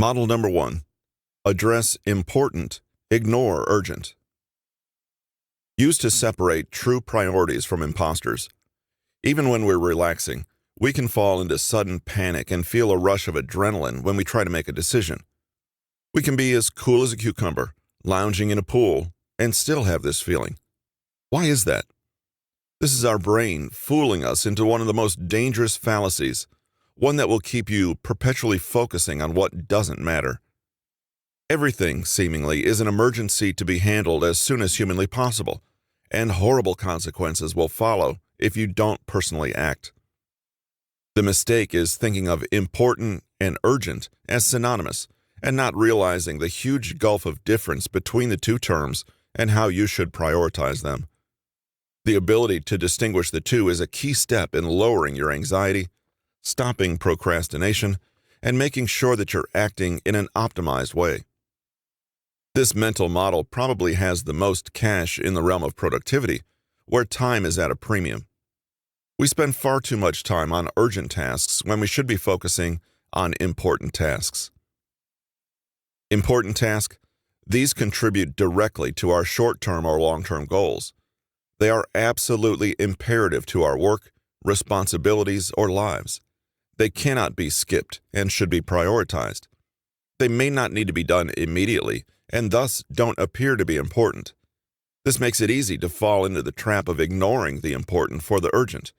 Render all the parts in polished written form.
Model number 1. Address important, ignore urgent. Used to separate true priorities from imposters. Even when we're relaxing, we can fall into sudden panic and feel a rush of adrenaline when we try to make a decision. We can be as cool as a cucumber, lounging in a pool, and still have this feeling. Why is that? This is our brain fooling us into one of the most dangerous fallacies, one that will keep you perpetually focusing on what doesn't matter. Everything, seemingly, is an emergency to be handled as soon as humanly possible, and horrible consequences will follow if you don't personally act. The mistake is thinking of important and urgent as synonymous, and not realizing the huge gulf of difference between the two terms and how you should prioritize them. The ability to distinguish the two is a key step in lowering your anxiety, stopping procrastination, and making sure that you're acting in an optimized way. This mental model probably has the most cash in the realm of productivity, where time is at a premium. We spend far too much time on urgent tasks when we should be focusing on important tasks. Important tasks, these contribute directly to our short-term or long-term goals. They are absolutely imperative to our work, responsibilities, or lives. They cannot be skipped and should be prioritized. They may not need to be done immediately and thus don't appear to be important. This makes it easy to fall into the trap of ignoring the important for the urgent.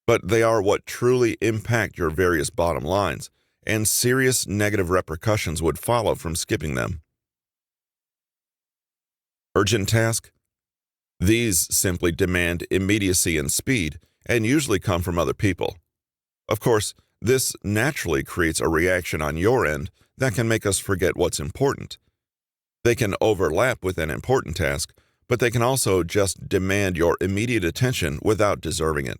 But they are what truly impact your various bottom lines, and serious negative repercussions would follow from skipping them. Urgent task? These simply demand immediacy and speed, and usually come from other people. Of course, this naturally creates a reaction on your end that can make us forget what's important. They can overlap with an important task, but they can also just demand your immediate attention without deserving it.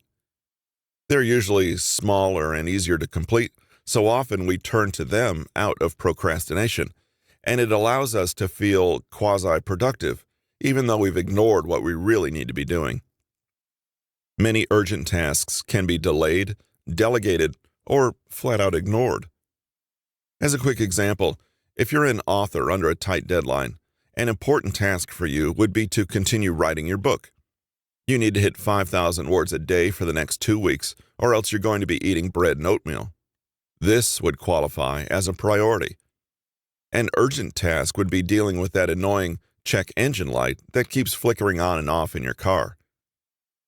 They're usually smaller and easier to complete, so often we turn to them out of procrastination, and it allows us to feel quasi-productive, even though we've ignored what we really need to be doing. Many urgent tasks can be delayed, delegated, or flat out ignored. As a quick example, if you're an author under a tight deadline, an important task for you would be to continue writing your book. You need to hit 5,000 words a day for the next 2 weeks, or else you're going to be eating bread and oatmeal. This would qualify as a priority. An urgent task would be dealing with that annoying check engine light that keeps flickering on and off in your car.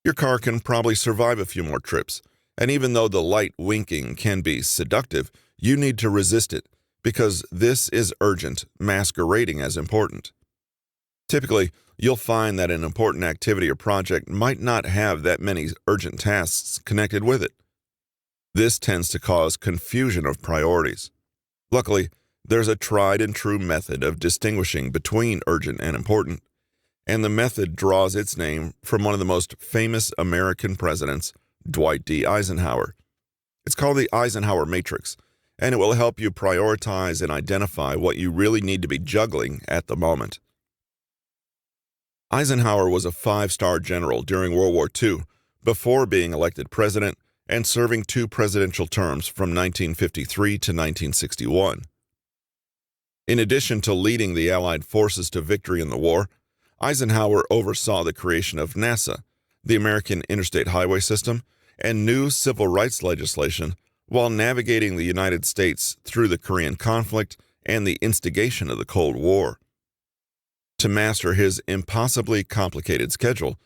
Your car can probably survive a few more trips, and even though the light winking can be seductive, you need to resist it because this is urgent, masquerading as important. Typically, you'll find that an important activity or project might not have that many urgent tasks connected with it. This tends to cause confusion of priorities. Luckily, there's a tried and true method of distinguishing between urgent and important, and the method draws its name from one of the most famous American presidents, Dwight D. Eisenhower. It's called the Eisenhower Matrix, and it will help you prioritize and identify what you really need to be juggling at the moment. Eisenhower was a 5-star general during World War II, before being elected president and serving 2 presidential terms from 1953 to 1961. In addition to leading the Allied forces to victory in the war, Eisenhower oversaw the creation of NASA, the American Interstate Highway System, and new civil rights legislation while navigating the United States through the Korean conflict and the instigation of the Cold War. To master his impossibly complicated schedule,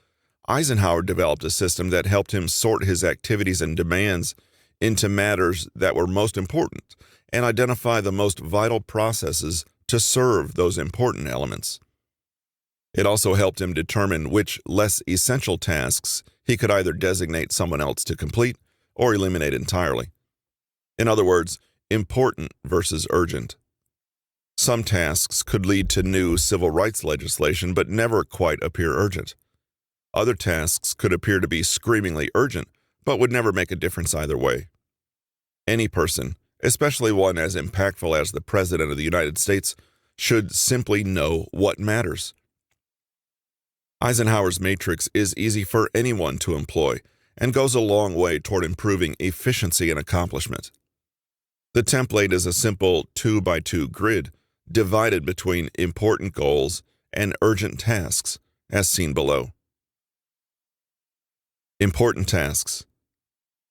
Eisenhower developed a system that helped him sort his activities and demands into matters that were most important and identify the most vital processes to serve those important elements. It also helped him determine which less essential tasks he could either designate someone else to complete or eliminate entirely. In other words, important versus urgent. Some tasks could lead to new civil rights legislation but never quite appear urgent. Other tasks could appear to be screamingly urgent but would never make a difference either way. Any person, especially one as impactful as the President of the United States, should simply know what matters. Eisenhower's matrix is easy for anyone to employ and goes a long way toward improving efficiency and accomplishment. The template is a simple 2x2 grid divided between important goals and urgent tasks, as seen below. Important tasks.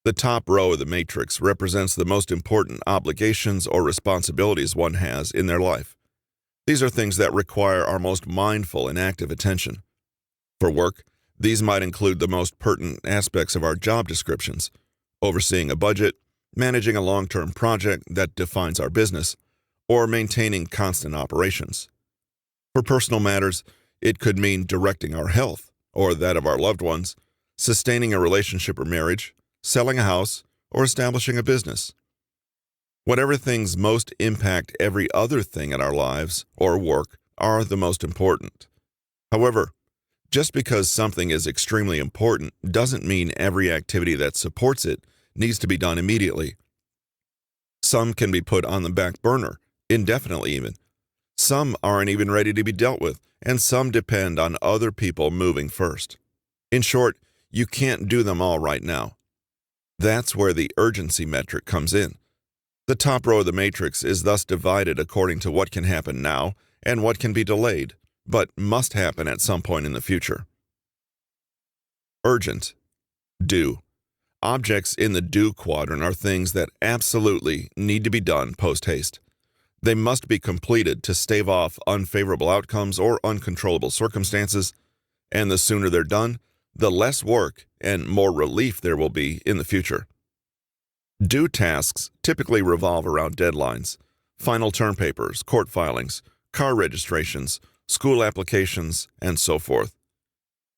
The top row of the matrix represents the most important obligations or responsibilities one has in their life. These are things that require our most mindful and active attention. For work, these might include the most pertinent aspects of our job descriptions: overseeing a budget, managing a long-term project that defines our business, or maintaining constant operations. For personal matters, it could mean directing our health, or that of our loved ones, sustaining a relationship or marriage, selling a house, or establishing a business. Whatever things most impact every other thing in our lives or work are the most important. However, just because something is extremely important doesn't mean every activity that supports it needs to be done immediately. Some can be put on the back burner, indefinitely even. Some aren't even ready to be dealt with, and some depend on other people moving first. In short, you can't do them all right now. That's where the urgency metric comes in. The top row of the matrix is thus divided according to what can happen now and what can be delayed, but must happen at some point in the future. Urgent. Do. Objects in the do quadrant are things that absolutely need to be done post-haste. They must be completed to stave off unfavorable outcomes or uncontrollable circumstances, and the sooner they're done, the less work and more relief there will be in the future. Do tasks typically revolve around deadlines, final term papers, court filings, car registrations, school applications, and so forth.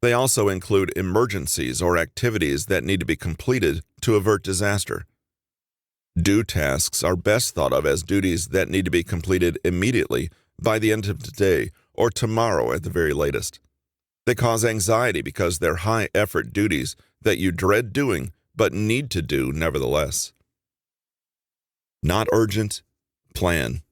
They also include emergencies or activities that need to be completed to avert disaster. Do tasks are best thought of as duties that need to be completed immediately by the end of today or tomorrow at the very latest. They cause anxiety because they're high-effort duties that you dread doing but need to do nevertheless. Not urgent. Plan.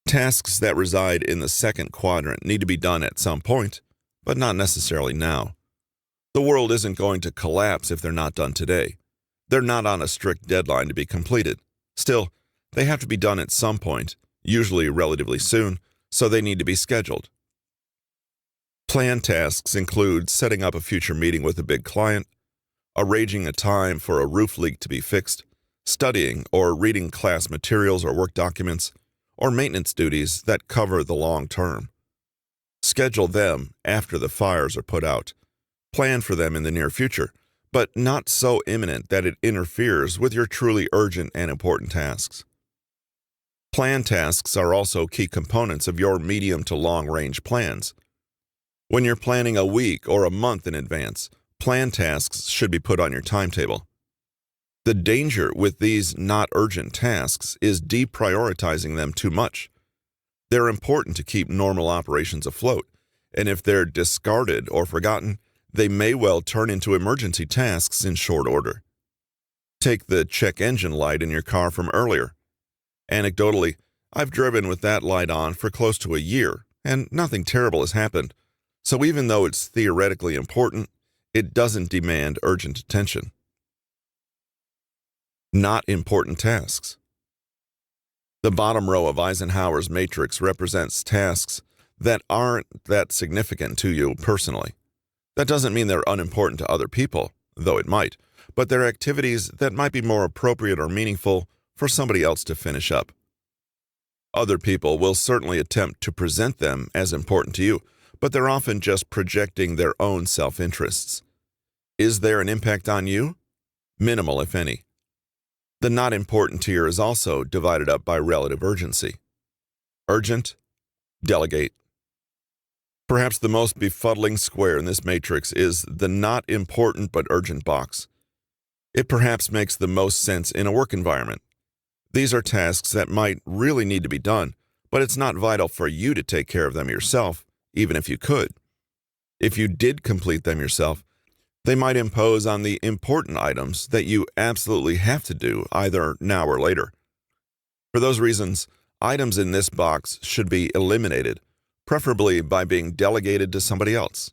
Tasks that reside in the second quadrant need to be done at some point, but not necessarily now. The world isn't going to collapse if they're not done today. They're not on a strict deadline to be completed. Still, they have to be done at some point, usually relatively soon, so they need to be scheduled. Planned tasks include setting up a future meeting with a big client, arranging a time for a roof leak to be fixed, studying or reading class materials or work documents, or maintenance duties that cover the long term. Schedule them after the fires are put out. Plan for them in the near future, but not so imminent that it interferes with your truly urgent and important tasks. Planned tasks are also key components of your medium to long-range plans. When you're planning a week or a month in advance, planned tasks should be put on your timetable. The danger with these not urgent tasks is deprioritizing them too much. They're important to keep normal operations afloat, and if they're discarded or forgotten, they may well turn into emergency tasks in short order. Take the check engine light in your car from earlier. Anecdotally, I've driven with that light on for close to a year, and nothing terrible has happened, so even though it's theoretically important, it doesn't demand urgent attention. Not important tasks. The bottom row of Eisenhower's matrix represents tasks that aren't that significant to you personally. That doesn't mean they're unimportant to other people, though it might, but they're activities that might be more appropriate or meaningful for somebody else to finish up. Other people will certainly attempt to present them as important to you, but they're often just projecting their own self-interests. Is there an impact on you? Minimal, if any. The not important tier is also divided up by relative urgency. Urgent, delegate. Perhaps the most befuddling square in this matrix is the not important but urgent box. It perhaps makes the most sense in a work environment. These are tasks that might really need to be done, but it's not vital for you to take care of them yourself, even if you could. If you did complete them yourself, they might impose on the important items that you absolutely have to do either now or later. For those reasons, items in this box should be eliminated, preferably by being delegated to somebody else.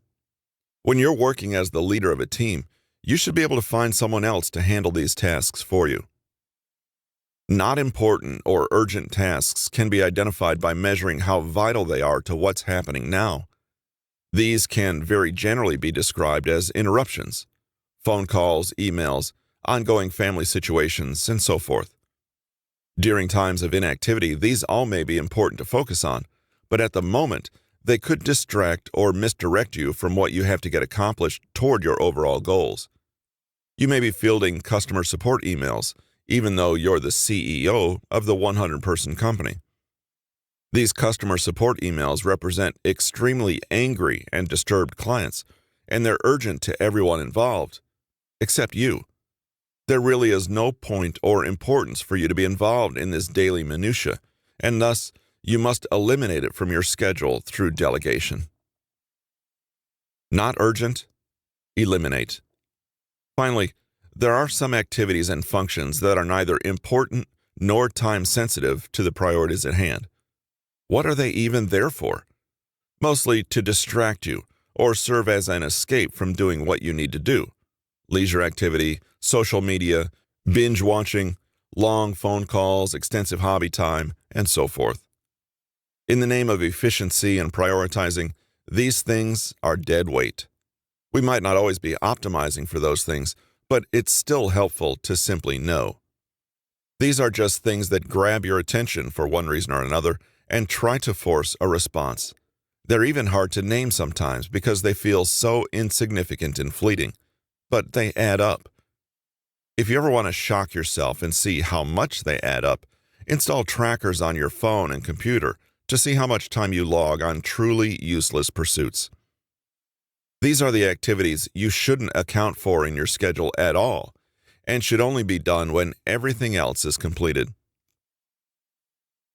When you're working as the leader of a team, you should be able to find someone else to handle these tasks for you. Not important or urgent tasks can be identified by measuring how vital they are to what's happening now. These can very generally be described as interruptions, phone calls, emails, ongoing family situations, and so forth. During times of inactivity, these all may be important to focus on, but at the moment, they could distract or misdirect you from what you have to get accomplished toward your overall goals. You may be fielding customer support emails, even though you're the CEO of the 100-person company. These customer support emails represent extremely angry and disturbed clients, and they're urgent to everyone involved, except you. There really is no point or importance for you to be involved in this daily minutia, and thus you must eliminate it from your schedule through delegation. Not urgent, eliminate. Finally, there are some activities and functions that are neither important nor time-sensitive to the priorities at hand. What are they even there for? Mostly to distract you or serve as an escape from doing what you need to do. Leisure activity, social media, binge watching, long phone calls, extensive hobby time, and so forth. In the name of efficiency and prioritizing, these things are dead weight. We might not always be optimizing for those things, but it's still helpful to simply know. These are just things that grab your attention for one reason or another and try to force a response. They're even hard to name sometimes because they feel so insignificant and fleeting, but they add up. If you ever want to shock yourself and see how much they add up, install trackers on your phone and computer to see how much time you log on truly useless pursuits. These are the activities you shouldn't account for in your schedule at all, and should only be done when everything else is completed.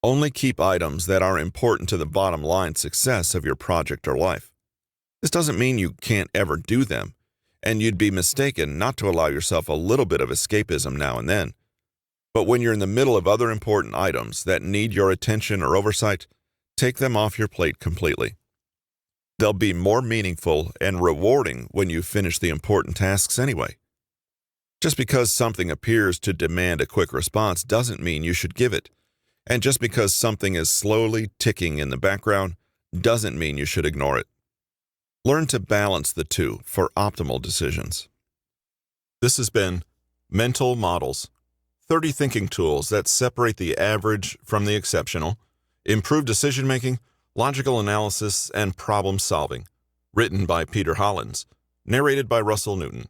Only keep items that are important to the bottom line success of your project or life. This doesn't mean you can't ever do them, and you'd be mistaken not to allow yourself a little bit of escapism now and then. But when you're in the middle of other important items that need your attention or oversight, take them off your plate completely. They'll be more meaningful and rewarding when you finish the important tasks anyway. Just because something appears to demand a quick response doesn't mean you should give it. And just because something is slowly ticking in the background doesn't mean you should ignore it. Learn to balance the two for optimal decisions. This has been Mental Models, 30 thinking tools that separate the average from the exceptional, improve decision-making, logical analysis, and problem-solving, written by Peter Hollins, narrated by Russell Newton.